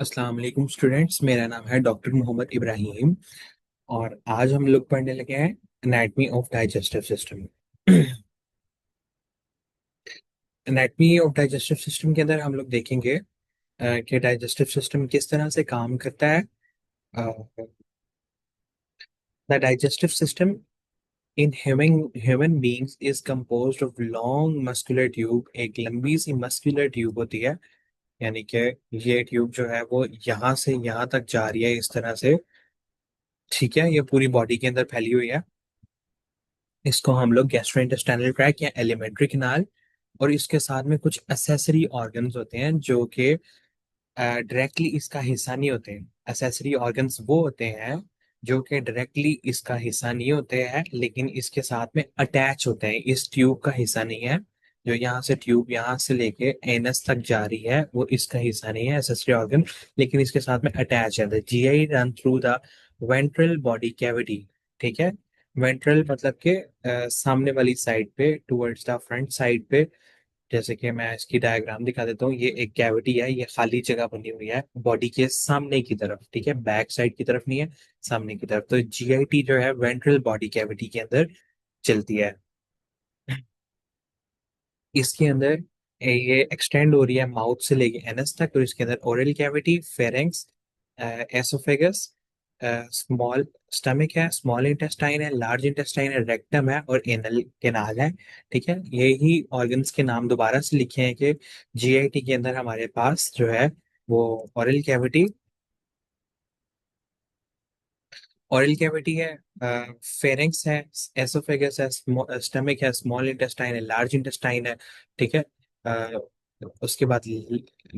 अस्सलाम वालेकुम स्टूडेंट्स। मेरा नाम है डॉक्टर मोहम्मद इब्राहिम और आज हम लोग पढ़ने लगे हैं anatomy of digestive system. Anatomy of digestive system के अंदर हम लोग देखेंगे कि डाइजेस्टिव सिस्टम किस तरह से काम करता है। The digestive system in human beings is composed of long muscular tube. एक लंबी सी मस्कुलर ट्यूब होती है, यानी कि ये ट्यूब जो है वो यहाँ से यहाँ तक जा रही है इस तरह से। ठीक है, ये पूरी बॉडी के अंदर फैली हुई है। इसको हम लोग गैस्ट्रोइंटेस्टाइनल ट्रैक्ट या एलिमेंट्री कैनाल, और इसके साथ में कुछ एसेसरी ऑर्गन्स होते हैं जो कि डायरेक्टली इसका हिस्सा नहीं होते हैं। एसेसरी ऑर्गन्स वो होते हैं जो कि डायरेक्टली इसका हिस्सा नहीं होते हैं, लेकिन इसके साथ में अटैच होते हैं, इस ट्यूब का हिस्सा नहीं है। जो यहाँ से ट्यूब यहाँ से लेके एनस तक जा रही है वो इसका हिस्सा नहीं है एसेसरी ऑर्गन, लेकिन इसके साथ में अटैच है। The GI run through the ventral body cavity. ठीक है, वेंट्रल मतलब के सामने वाली साइड पे, टुवर्ड्स द फ्रंट साइड पे। जैसे कि मैं इसकी डायग्राम दिखा देता हूँ, ये एक कैविटी है, ये खाली जगह बनी हुई है बॉडी के सामने की तरफ। ठीक है, बैक साइड की तरफ नहीं है, सामने की तरफ। तो जीआईटी जो है वेंट्रल बॉडी कैविटी के अंदर चलती है। इसके अंदर ये एक्सटेंड हो रही है माउथ से लेके एनस तक, और इसके अंदर oral cavity, pharynx, oesophagus, small stomach है, स्मॉल इंटेस्टाइन है, लार्ज इंटेस्टाइन है, रेक्टम है और एनल केनाल है। ठीक है, यही ऑर्गन्स के नाम दोबारा से लिखे हैं कि जीआईटी के अंदर हमारे पास जो है वो ओरल कैविटी, ओरल कैविटी है, फेरेंक्स है, एसोफेगस है, स्टमक है, स्मॉल इंटेस्टाइन है, लार्ज इंटेस्टाइन है। ठीक है, अ, उसके बाद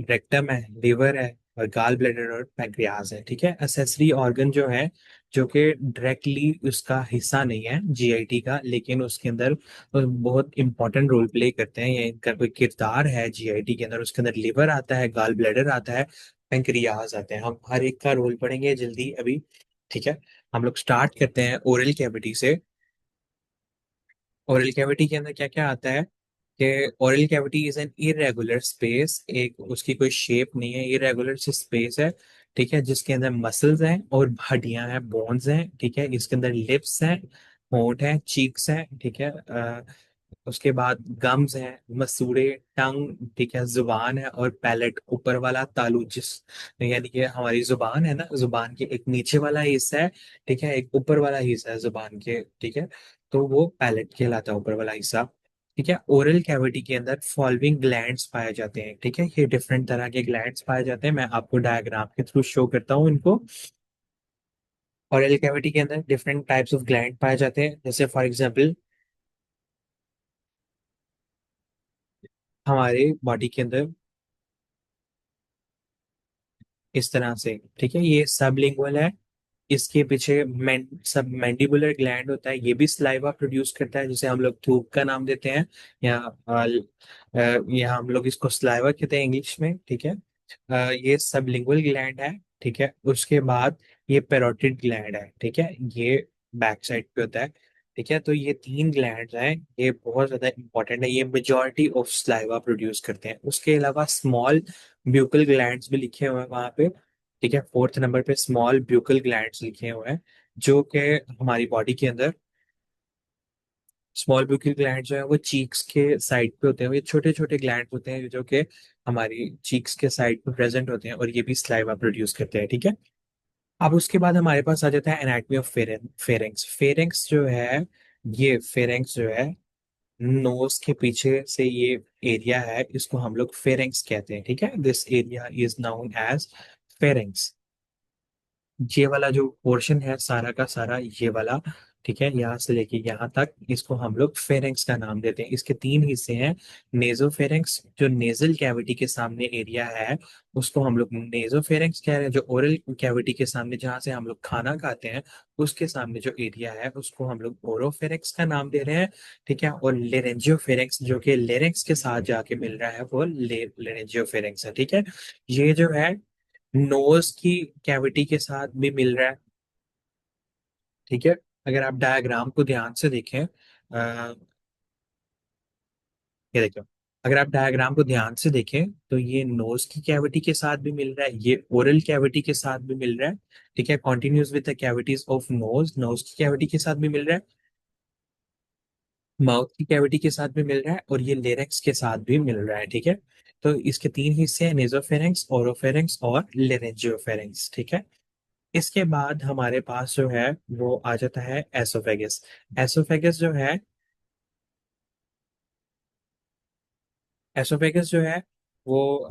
रेक्टम है, लिवर है और गाल ब्लैडर और पैंक्रियाज है। ठीक है, एसेसरी ऑर्गन जो है जो कि डायरेक्टली उसका हिस्सा नहीं है जीआईटी का, लेकिन उसके अंदर बहुत इंपॉर्टेंट रोल प्ले करते हैं, ये इनका कोई किरदार है जीआईटी के अंदर। उसके अंदर लिवर आता है, गाल ब्लैडर आता है, पैंक्रियाज आते हैं। हम हर एक का रोल पढ़ेंगे जल्दी अभी। ठीक है, हम लोग स्टार्ट करते हैं ओरल कैविटी से। ओरल कैविटी के अंदर क्या क्या आता है कि oral cavity is an irregular space, एक उसकी कोई शेप नहीं है, इरेगुलर सी स्पेस है। ठीक है, जिसके अंदर मसल्स हैं और हड्डियां हैं, बोन्स हैं। ठीक है, इसके अंदर लिप्स हैं, होंठ हैं, चीक्स हैं। ठीक है, उसके बाद गम्स हैं, मसूड़े, टंग। ठीक है, जुबान है और पैलेट, ऊपर वाला तालू, जिस यानी कि हमारी जुबान है ना, जुबान के एक नीचे वाला हिस्सा है। ठीक है, एक ऊपर वाला हिस्सा है जुबान के। ठीक है, तो वो पैलेट कहलाता है, ऊपर वाला हिस्सा। ठीक है, ओरल कैविटी के अंदर फॉलोइंग ग्लैंड्स पाए जाते हैं। ठीक है, ये डिफरेंट तरह के ग्लैंड्स पाए जाते हैं, मैं आपको डायग्राम के थ्रू शो करता हूँ इनको। ओरल कैविटी के अंदर डिफरेंट टाइप्स ऑफ ग्लैंड पाए जाते हैं, जैसे फॉर एग्जांपल हमारे बॉडी के अंदर इस तरह से। ठीक है, ये सबलिंगुअल है। इसके पीछे सब मैंडिबुलर ग्लैंड होता है, ये भी सलाइवा प्रोड्यूस करता है, जिसे हम लोग थूक का नाम देते हैं, या या हम लोग इसको सलाइवा कहते हैं इंग्लिश में। ठीक है, ये सबलिंगुअल ग्लैंड है। ठीक है, उसके बाद ये पेरोटिड ग्लैंड है। ठीक है, ये बैक साइड पे होता है। ठीक है, तो ये तीन ग्लैंड हैं, ये बहुत ज्यादा इंपॉर्टेंट है, ये मेजोरिटी ऑफ सलाइवा प्रोड्यूस करते हैं। उसके अलावा स्मॉल ब्यूकल ग्लैंड्स भी लिखे हुए हैं वहां पे। ठीक है, फोर्थ नंबर पे स्मॉल ब्यूकल ग्लैंड्स लिखे हुए हैं, जो कि हमारी बॉडी के अंदर स्मॉल ब्यूकल ग्लैंड जो है वो चीक्स के साइड पे होते हैं। ये छोटे छोटे ग्लैंड होते हैं जो कि हमारी चीक्स के साइड पे प्रेजेंट होते हैं, और ये भी सलाइवा प्रोड्यूस करते हैं। ठीक है, अब उसके बाद हमारे पास आ जाता है एनाटमी ऑफ फेरेंक्स। फेरेंक्स जो है, ये फेरेंक्स जो है नोज के पीछे से ये एरिया है, इसको हम लोग फेरेंक्स कहते हैं। ठीक है, this area is known as pharynx. ये वाला जो पोर्शन है सारा का सारा, ये वाला, ठीक है, यहाँ से लेके यहाँ तक, इसको हम लोग फेरेंक्स का नाम देते हैं। इसके तीन हिस्से हैं। नेजोफेरेंक्स जो नेजल कैविटी के सामने एरिया है, उसको हम लोग नेजोफेरेंक्स कह रहे हैं। जो ओरल कैविटी के सामने, जहाँ से हम लोग खाना खाते हैं, उसके सामने जो एरिया है उसको हम लोग ओरोफेरेंक्स का नाम दे रहे हैं। ठीक है, और लेरेंजियोफेरेंक्स जो कि लेरेंक्स के साथ जाके मिल रहा है, वो लेरेंजियोफेरेंक्स है। ठीक है, ये जो है नोज की कैविटी के साथ भी मिल रहा है। ठीक है, अगर आप डायग्राम को ध्यान से देखें, ये देखो, अगर आप डायग्राम को ध्यान से देखें तो ये नोज की कैविटी के साथ भी मिल रहा है, ये ओरल कैविटी के साथ भी मिल रहा है। ठीक है, continuous with the cavities of nose, nose की कैविटी के साथ भी मिल रहा है, माउथ की कैविटी के साथ भी मिल रहा है, और ये लेरेक्स के साथ भी मिल रहा है। ठीक है, तो इसके तीन हिस्से हैं, नेजोफेरेंक्स, ओरोफेरेंक्स और लेरेंजियोफेरेंक्स। ठीक है, इसके बाद हमारे पास जो है वो आ जाता है एसोफेगस। एसोफेगस जो है, एसोफेगस जो है वो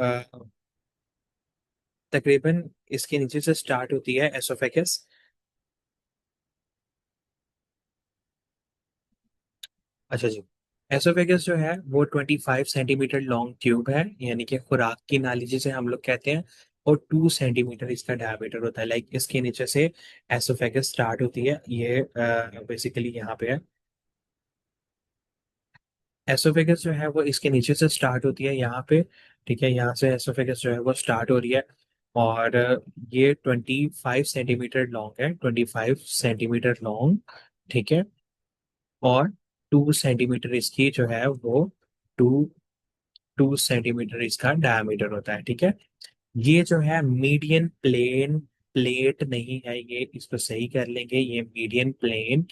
तकरीबन इसके नीचे से स्टार्ट होती है एसोफेगस। अच्छा जी, एसोफेगस जो है वो 25 सेंटीमीटर लॉन्ग ट्यूब है, यानी कि खुराक की नाली जिसे हम लोग कहते हैं, और 2 सेंटीमीटर इसका डायमीटर होता है। लाइक इसके नीचे से एसोफेगस स्टार्ट होती है, ये बेसिकली यहाँ पे है। एसोफेगस जो है वो इसके नीचे से स्टार्ट होती है यहाँ पे। ठीक है, यहाँ से एसोफेगस जो है वो स्टार्ट हो रही है, और ये 25 सेंटीमीटर लॉन्ग है, 25 सेंटीमीटर लॉन्ग। ठीक है, और 2 सेंटीमीटर इसकी जो है वो टू 2 सेंटीमीटर इसका डायमीटर होता है। ठीक है, ये जो है मीडियन प्लेन प्लेट नहीं है, ये इसको सही कर लेंगे, ये मीडियन प्लेन।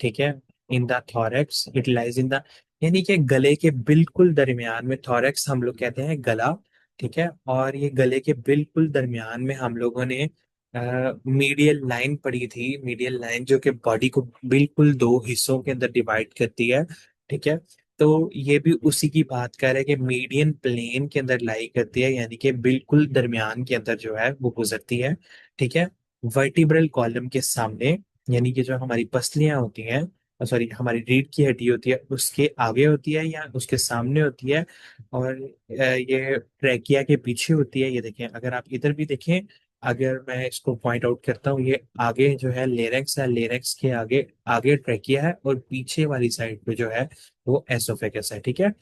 ठीक है, in the thorax it lies in the, यानी कि गले के बिल्कुल दरमियान में, थॉरेक्स हम लोग कहते हैं गला। ठीक है, और ये गले के बिल्कुल दरमियान में हम लोगों ने मीडियल लाइन पढ़ी थी, मीडियल लाइन जो कि बॉडी को बिल्कुल दो हिस्सों के अंदर डिवाइड करती है। ठीक है, तो ये भी उसी की बात कर रहे हैं कि मीडियन प्लेन के अंदर लाई करती है, यानी कि बिल्कुल दरमियान के अंदर जो है वो गुजरती है। ठीक है, वर्टिब्रल कॉलम के सामने, यानी कि जो हमारी पसलियां होती हैं, सॉरी हमारी रीढ़ की हड्डी होती है, उसके आगे होती है या उसके सामने होती है, और ये ट्रैकिया के पीछे होती है। ये देखें, अगर आप इधर भी देखें, अगर मैं इसको पॉइंट आउट करता हूँ, ये आगे जो है लेरेक्स है, लेरेक्स के आगे आगे ट्रैकिया है, और पीछे वाली साइड पे जो है वो एसोफेगस है। ठीक है,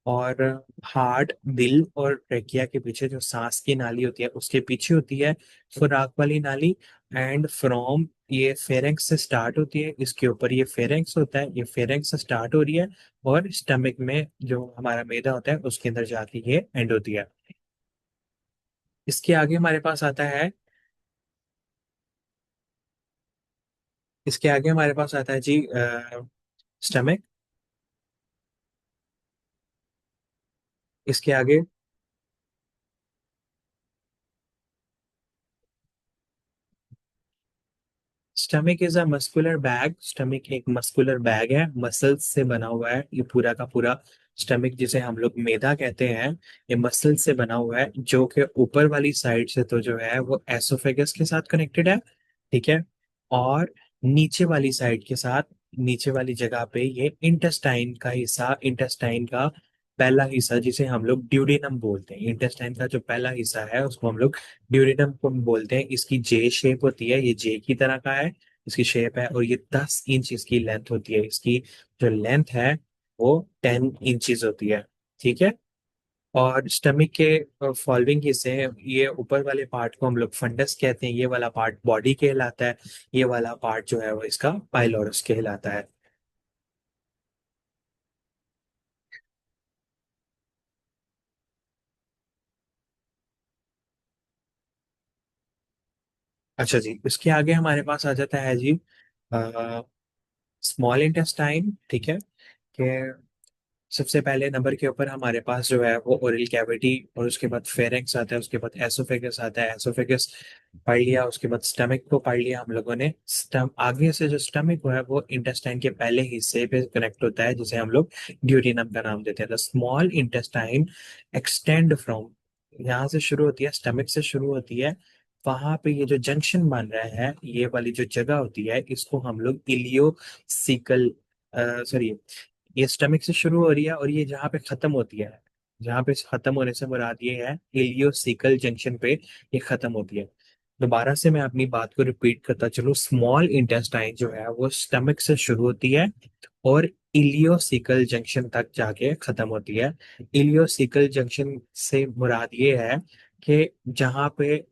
और हार्ट, दिल और ट्रेकिया के पीछे जो सांस की नाली होती है उसके पीछे होती है खुराक वाली नाली। एंड फ्रॉम, ये फेरेंक्स से स्टार्ट होती है, इसके ऊपर ये फेरेंक्स होता है, ये फेरेंक्स से स्टार्ट हो रही है, और स्टमक में जो हमारा मैदा होता है उसके अंदर जाके ये एंड होती है। इसके आगे हमारे पास आता है, इसके आगे हमारे पास आता है जी स्टमक। इसके आगे stomach is a muscular bag, stomach एक मस्कुलर बैग है, मसल्स से बना हुआ है ये पूरा का पूरा। स्टमक जिसे हम लोग मैदा कहते हैं, ये मसल से बना हुआ है, जो कि ऊपर वाली साइड से तो जो है वो एसोफेगस के साथ कनेक्टेड है। ठीक है, और नीचे वाली साइड के साथ, नीचे वाली जगह पे ये इंटेस्टाइन का हिस्सा, इंटेस्टाइन का पहला हिस्सा जिसे हम लोग ड्यूडेनम बोलते हैं, इंटेस्टाइन का जो पहला हिस्सा है उसको हम लोग ड्यूडेनम को बोलते हैं। इसकी जे शेप होती है, ये जे की तरह का है इसकी शेप है, और ये 10 इंच इसकी लेंथ होती है, इसकी जो लेंथ है वो 10 इंचेस होती है। ठीक है, और स्टमक के फॉलोइंग हिस्से हैं, ये ऊपर वाले पार्ट को हम लोग फंडस कहते हैं, ये वाला पार्ट बॉडी कहलाता है, ये वाला पार्ट जो है वो इसका पाइलोरस कहलाता है। अच्छा जी, इसके आगे हमारे पास आ जाता है जी स्मॉल इंटेस्टाइन। ठीक है, कि सबसे पहले नंबर के ऊपर हमारे पास जो है वो ओरल कैविटी, और उसके बाद फेरेंक्स आता है, उसके बाद एसोफेगस आता है, एसोफेगस पढ़ लिया, उसके बाद स्टमक को पढ़ लिया हम लोगों ने। स्टम आगे से जो स्टमक है वो इंटेस्टाइन के पहले हिस्से पे कनेक्ट होता है, जिसे हम लोग ड्यूटेनम का नाम देते हैं। The small intestine extend from, यहाँ से शुरू होती है, स्टमक से शुरू होती है, वहां पे ये जो जंक्शन बन रहा है, ये वाली जो जगह होती है इसको हम लोग इलियोसिकल, सॉरी, ये स्टमक से शुरू हो रही है, और ये जहाँ पे खत्म होती है, जहाँ पे खत्म होने से मुराद ये है इलियोसिकल जंक्शन पे ये खत्म होती है। दोबारा से मैं अपनी बात को रिपीट करता चलूँ, स्मॉल इंटेस्टाइन जो है वो स्टमक से शुरू होती है और इलियोसिकल जंक्शन तक जाके खत्म होती है। इलियोसिकल जंक्शन से मुराद ये है कि जहाँ पे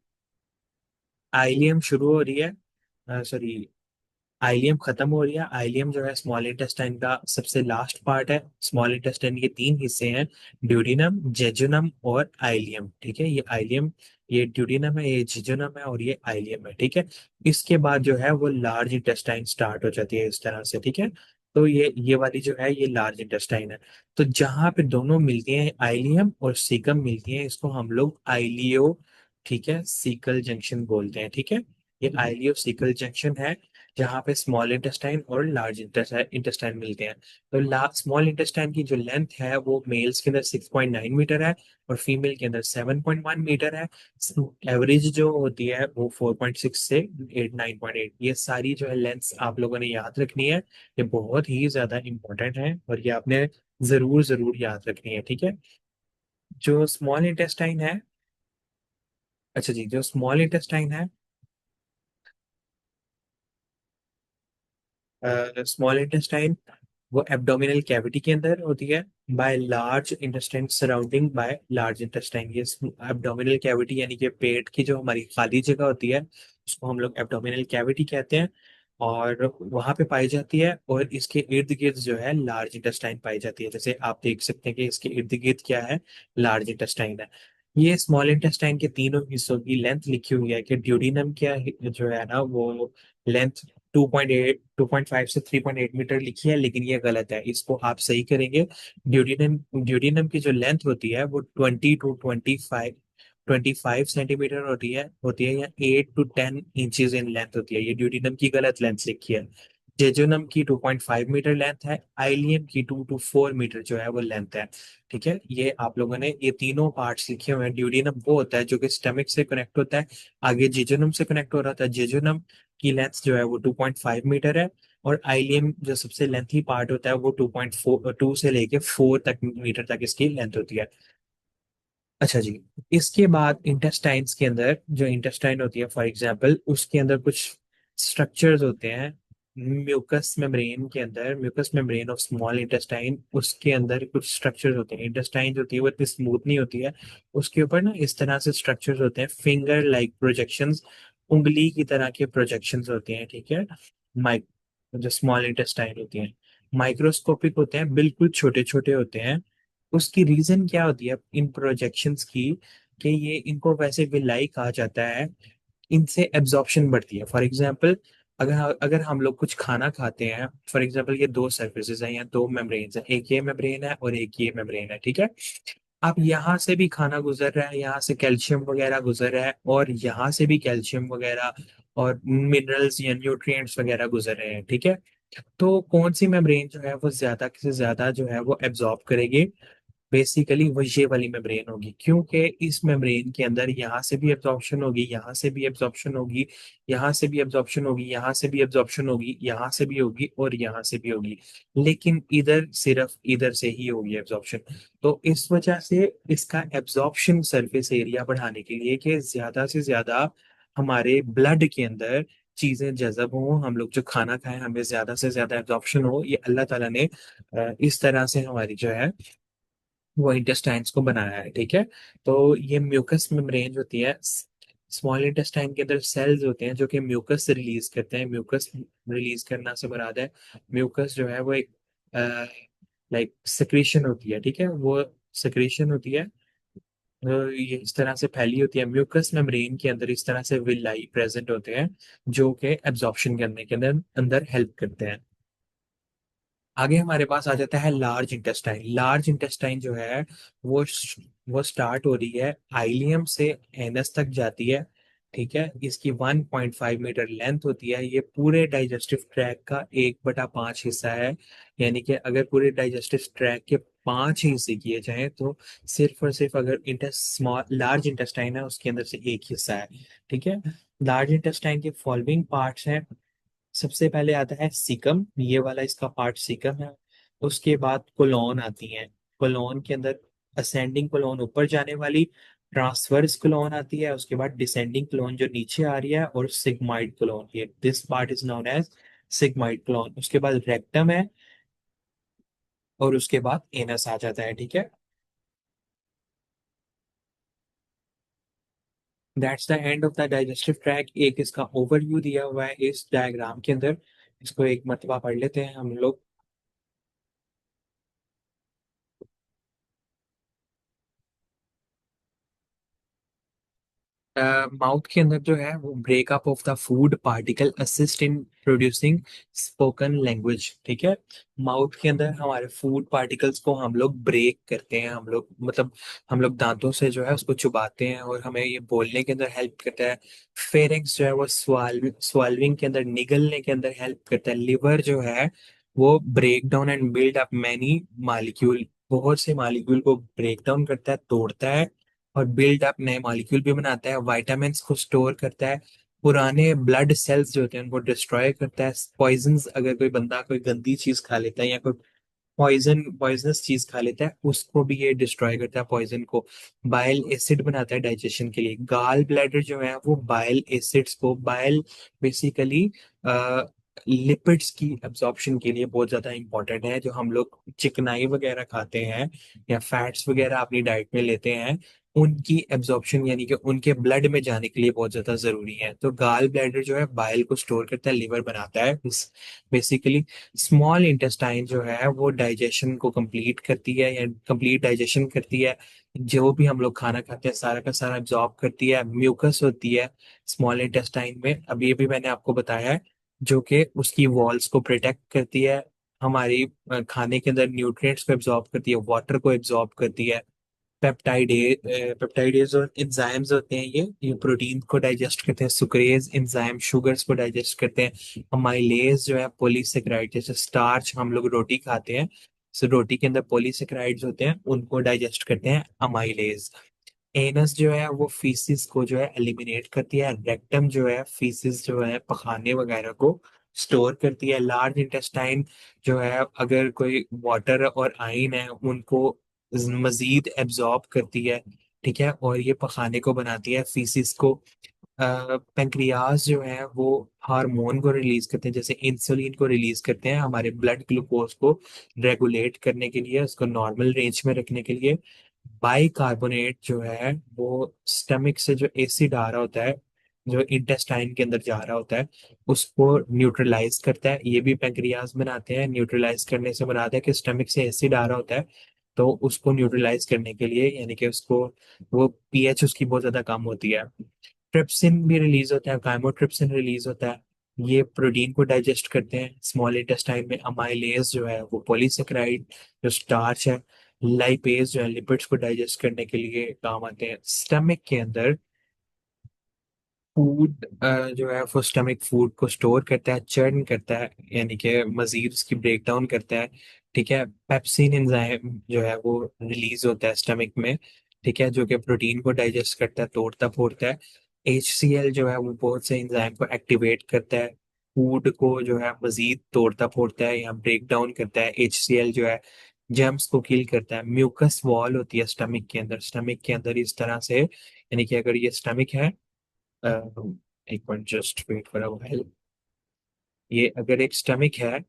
आइलियम शुरू हो रही है, सॉरी, आइलियम खत्म हो रही है। आइलियम जो है स्मॉल इंटेस्टाइन का सबसे लास्ट पार्ट है। स्मॉल इंटेस्टाइन के तीन हिस्से हैं, ड्यूडिनम, जेजुनम और आइलियम। ठीक है, ये आइलियम, ये ड्यूडिनम है, ये जेजुनम है और ये आइलियम है। ठीक है, इसके बाद जो है वो लार्ज इंटेस्टाइन स्टार्ट हो जाती है इस तरह से। ठीक है, तो ये वाली जो है ये लार्ज इंटेस्टाइन है। तो जहां पे दोनों मिलती हैं, आइलियम और सीकम मिलती हैं, इसको हम लोग आइलियो, ठीक है, सीकल जंक्शन बोलते हैं। ठीक है, ये आइलियो सीकल जंक्शन है जहाँ पे स्मॉल इंटेस्टाइन और लार्ज इंटेस्टाइन मिलते हैं। तो स्मॉल इंटेस्टाइन की जो लेंथ है वो मेल्स के अंदर 6.9 मीटर है और फीमेल के अंदर 7.1 मीटर है। एवरेज जो होती है वो 4.6 से 9.8। ये सारी जो है लेंथ्स आप लोगों ने याद रखनी है। ये बहुत ही ज्यादा इंपॉर्टेंट है और ये आपने जरूर जरूर याद रखनी है। ठीक है, जो स्मॉल इंटेस्टाइन है, अच्छा जी, जो स्मॉल इंटेस्टाइन है, स्मॉल इंटेस्टाइन वो एब्डोमिनल कैविटी के अंदर होती है, by large intestine surrounding by large intestine. ये एब्डोमिनल कैविटी यानी कि पेट की जो हमारी खाली जगह होती है उसको हम लोग एब्डोमिनल कैविटी कहते हैं, और वहां पे पाई जाती है। और इसके इर्द गिर्द जो है लार्ज इंटेस्टाइन पाई जाती है। जैसे आप देख सकते हैं कि इसके इर्द गिर्द क्या है, लार्ज इंटेस्टाइन है। ये स्मॉल इंटेस्टाइन के तीनों हिस्सों की लेंथ लिखी हुई है कि ड्यूडिनम क्या जो है ना वो लेंथ 2.5 से 3.8 मीटर लिखी है, लेकिन ये गलत है, इसको आप सही करेंगे। ड्यूडिनम ड्यूडिनम की जो लेंथ होती है वो 20 to 25 सेंटीमीटर होती है या 8 to 10 इंचेस इन लेंथ होती है। ये ड्यूडिनम की गलत लेंथ लिखी है। जेजुनम की 2.5 मीटर लेंथ है, आइलियम की 2 to 4 मीटर जो है वो लेंथ है। ठीक है, ये आप लोगों ने ये तीनों पार्ट्स लिखे हुए हैं। ड्यूडिनम वो होता है जो कि स्टमक से कनेक्ट होता है, आगे जेजुनम से कनेक्ट हो रहा था। जेजुनम की लेंथ जो है वो 2.5 मीटर है, और आइलियम जो सबसे लेंथी पार्ट होता है वो 2.4 से लेके 4 मीटर तक इसकी लेंथ होती है। अच्छा जी, इसके बाद इंटेस्टाइन्स के अंदर जो इंटेस्टाइन होती है फॉर एग्जांपल, उसके अंदर कुछ स्ट्रक्चर्स होते हैं। म्यूकस मेम्ब्रेन के अंदर, mucous membrane of small intestine, उसके अंदर कुछ स्ट्रक्चर्स होते हैं। इंटेस्टाइन जो होती है वो इतनी स्मूथ नहीं होती है, उसके ऊपर ना इस तरह से स्ट्रक्चर्स होते हैं, फिंगर लाइक प्रोजेक्शंस, उंगली की तरह के प्रोजेक्शंस होते हैं। ठीक है, माइक जो स्मॉल इंटेस्टाइन होती हैं माइक्रोस्कोपिक होते हैं, बिल्कुल छोटे छोटे होते हैं। उसकी रीजन क्या होती है इन प्रोजेक्शंस की, कि ये इनको वैसे विलाई कहा जाता है, इनसे एब्जॉर्प्शन बढ़ती है। फॉर एग्जांपल, अगर अगर हम लोग कुछ खाना खाते हैं, फॉर एग्जांपल ये दो सरफेसेस हैं या दो मेम्ब्रेन्स हैं, एक ये मेम्ब्रेन है और एक ये मेम्ब्रेन है। ठीक है, अब यहाँ से भी खाना गुजर रहा है, यहाँ से कैल्शियम वगैरह गुजर रहा है, और यहाँ से भी कैल्शियम वगैरह और मिनरल्स या न्यूट्रिएंट्स वगैरह गुजर रहे हैं। ठीक है, तो कौन सी मेम्ब्रेन जो है वो ज्यादा से ज्यादा जो है वो एब्जॉर्ब करेगी, बेसिकली वो ये वाली मेम्ब्रेन होगी, क्योंकि इस मेम्ब्रेन के अंदर यहाँ से भी एब्जॉर्प्शन होगी, यहाँ से भी एब्जॉर्प्शन होगी, यहाँ से भी एब्जॉर्प्शन होगी, यहाँ से भी एब्जॉर्प्शन होगी, यहाँ से भी होगी और यहाँ से भी होगी, लेकिन इधर सिर्फ इधर से ही होगी एब्जॉर्प्शन। तो इस वजह से इसका एब्जॉर्प्शन सरफेस एरिया बढ़ाने के लिए कि ज्यादा से ज्यादा हमारे ब्लड के अंदर चीजें जज़ब हो, हम लोग जो खाना खाएं हमें ज्यादा से ज्यादा एब्जॉर्प्शन हो, ये अल्लाह ताला ने इस तरह से हमारी जो है वो इंटेस्टाइन्स को बनाया है। ठीक है, तो ये म्यूकस मेम्ब्रेन होती है, स्मॉल इंटेस्टाइन के अंदर सेल्स होते हैं जो कि म्यूकस रिलीज करते हैं। म्यूकस रिलीज करना से मुराद है, म्यूकस जो है वो एक लाइक सिक्रीशन होती है। ठीक है, वो सिक्रीशन होती है, ये इस तरह से फैली होती है म्यूकस मेम्ब्रेन के अंदर, इस तरह से विलाई प्रेजेंट होते हैं जो कि एब्जॉर्प्शन करने के अंदर अंदर हेल्प करते हैं। आगे हमारे पास आ जाता है लार्ज इंटेस्टाइन। लार्ज इंटेस्टाइन जो है वो वो स्टार्ट हो रही है आइलियम से एनस तक जाती है। ठीक है, इसकी 1.5 मीटर लेंथ होती है। ये पूरे डाइजेस्टिव ट्रैक का 1/5 हिस्सा है, यानी कि अगर पूरे डाइजेस्टिव ट्रैक के 5 हिस्से किए जाएं तो सिर्फ और सिर्फ अगर स्मॉल लार्ज इंटेस्टाइन है उसके अंदर से एक हिस्सा है। ठीक है, लार्ज इंटेस्टाइन के फॉलोइंग पार्ट्स हैं। सबसे पहले आता है सीकम, ये वाला इसका पार्ट सीकम है। उसके बाद कोलोन आती है, कोलोन के अंदर असेंडिंग कोलोन ऊपर जाने वाली, ट्रांसवर्स कोलोन आती है, उसके बाद डिसेंडिंग कोलोन जो नीचे आ रही है, और सिग्माइड कोलोन, ये this part is known as sigmoid colon. उसके बाद रेक्टम है और उसके बाद एनस आ जाता है। ठीक है, that's the end of the digestive track. एक इसका ओवरव्यू दिया हुआ है इस डायग्राम के अंदर। इसको एक मर्तबा पढ़ लेते हैं हम लोग। माउथ के अंदर जो है वो breakup of the food particle assist in producing spoken language, ठीक है। माउथ के अंदर हमारे फूड पार्टिकल्स को हम लोग ब्रेक करते हैं, हम लोग मतलब हम लोग दांतों से जो है उसको चुबाते हैं और हमें ये बोलने के अंदर हेल्प करता है। फेरिंग्स जो है वो स्वाल्विंग के अंदर निगलने के अंदर हेल्प करता है। लिवर जो है वो break down and build up many molecule, बहुत से मालिक्यूल को ब्रेक डाउन करता है, तोड़ता है और बिल्ड अप नए मॉलिक्यूल भी बनाता है। वाइटामिन्स को स्टोर करता है। पुराने ब्लड सेल्स जो होते हैं उनको डिस्ट्रॉय करता है। पॉइजन्स, अगर कोई बंदा कोई गंदी चीज खा लेता है या कोई पॉइजनस चीज खा लेता है उसको भी ये डिस्ट्रॉय करता है, पॉइजन को। बाइल एसिड बनाता है डाइजेशन के लिए। गाल ब्लैडर जो है वो बाइल एसिड्स को, बाइल बेसिकली लिपिड्स की एब्जॉर्प्शन के लिए बहुत ज्यादा इंपॉर्टेंट है। जो हम लोग चिकनाई वगैरह खाते हैं या फैट्स वगैरह अपनी डाइट में लेते हैं, उनकी एब्जॉर्प्शन यानी कि उनके ब्लड में जाने के लिए बहुत ज्यादा जरूरी है। तो गाल ब्लैडर जो है बाइल को स्टोर करता है, लिवर बनाता है बेसिकली। स्मॉल इंटेस्टाइन जो है वो डाइजेशन को कंप्लीट करती है या कंप्लीट डाइजेशन करती है। जो भी हम लोग खाना खाते हैं सारा का सारा एब्जॉर्ब करती है। म्यूकस होती है स्मॉल इंटेस्टाइन में, अभी अभी मैंने आपको बताया है, जो कि उसकी वॉल्स को प्रोटेक्ट करती है। हमारी खाने के अंदर न्यूट्रिएंट्स को एब्जॉर्ब करती है, वाटर को एब्जॉर्ब करती है। पेप्टाइडेज और एंजाइम्स होते हैं, ये प्रोटीन को डाइजेस्ट करते हैं। सुक्रेज एंजाइम शुगर्स को डाइजेस्ट करते हैं। अमाइलेज जो है पॉलीसेकेराइड, जैसे स्टार्च हम लोग रोटी खाते हैं, सो रोटी के अंदर पॉलीसेकेराइड्स होते हैं, उनको डाइजेस्ट करते हैं अमाइलेज। एनस जो है वो फीसिस को जो है एलिमिनेट करती है। रेक्टम जो है फीसिस जो है पखाने वगैरह को स्टोर करती है। लार्ज इंटेस्टाइन जो है अगर कोई वाटर और आयन है उनको मजीद एब्जॉर्ब करती है, ठीक है, और ये पखाने को बनाती है फीसिस को। पेंक्रियाज जो है वो हार्मोन को रिलीज करते हैं, जैसे इंसुलिन को रिलीज करते हैं हमारे ब्लड ग्लूकोज को रेगुलेट करने के लिए, उसको नॉर्मल रेंज में रखने के लिए। बाइकार्बोनेट जो है वो स्टमक से जो एसिड आ रहा होता है, जो इंटेस्टाइन के अंदर जा रहा होता है, उसको न्यूट्रलाइज करता है। ये भी पेंक्रियाज बनाते हैं। न्यूट्रलाइज करने से बनाता है कि स्टमक से एसिड आ रहा होता है, तो उसको न्यूट्रलाइज करने के लिए यानी कि उसको, वो पीएच उसकी बहुत ज्यादा कम होती है। ट्रिप्सिन भी रिलीज होता है, काइमोट्रिप्सिन रिलीज होता है। ये प्रोटीन को डाइजेस्ट करते हैं स्मॉल इंटेस्टाइन में। अमाइलेज जो है वो पॉलीसेकेराइड, जो स्टार्च है। लाइपेज जो है लिपिड्स को डाइजेस्ट करने के लिए काम आते हैं। स्टमक के अंदर फूड जो है वो स्टमक फूड को स्टोर करता है, चर्न करता है, यानी कि मजीद उसकी ब्रेक डाउन करता है, ठीक है। पेप्सिन एंजाइम जो है वो रिलीज होता है स्टमक में, ठीक है, जो कि प्रोटीन को डाइजेस्ट करता है, तोड़ता फोड़ता है। HCl जो है वो बहुत से एंजाइम को एक्टिवेट करता है, फूड को जो है मजीद तोड़ता फोड़ता है या ब्रेक डाउन करता है। HCl जो है जर्म्स को किल करता है। म्यूकस वॉल होती है स्टमक के अंदर, स्टमक के अंदर इस तरह से, यानी कि अगर ये स्टमक है, एक minute just wait for a while, ये अगर एक स्टमक है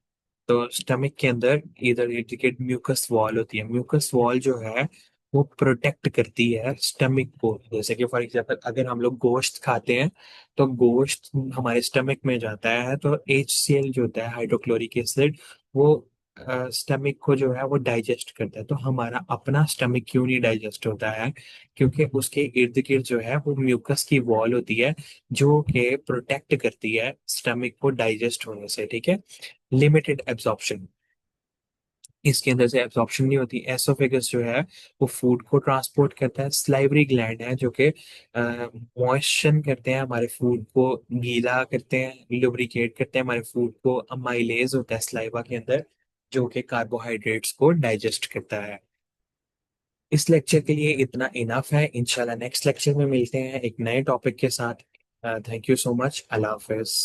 तो स्टमक के अंदर इधर इंडिकेट म्यूकस वॉल होती है। म्यूकस वॉल जो है वो प्रोटेक्ट करती है स्टमक को। जैसे कि फॉर एग्जांपल अगर हम लोग गोश्त खाते हैं तो गोश्त हमारे स्टमक में जाता है, तो HCl जो होता है हाइड्रोक्लोरिक एसिड, वो स्टमक को जो है वो डाइजेस्ट करता है। तो हमारा अपना स्टमक क्यों नहीं डाइजेस्ट होता है? क्योंकि उसके इर्द गिर्द जो है वो म्यूकस की वॉल होती है, जो कि प्रोटेक्ट करती है स्टमक को डाइजेस्ट होने से, ठीक है। लिमिटेड एब्जॉर्प्शन, इसके अंदर से एब्जॉर्प्शन नहीं होती। एसोफेगस जो है वो फूड को ट्रांसपोर्ट करता है। स्लाइवरी ग्लैंड है जो कि मॉइस्चर करते हैं हमारे फूड को, गीला करते हैं, लुब्रिकेट करते हैं हमारे फूड को। अमाइलेज होता है स्लाइवा के अंदर, जो कि कार्बोहाइड्रेट्स को डाइजेस्ट करता है। इस लेक्चर के लिए इतना इनफ है। इंशाल्लाह नेक्स्ट लेक्चर में मिलते हैं एक नए टॉपिक के साथ। Thank you so much. Allah Hafiz.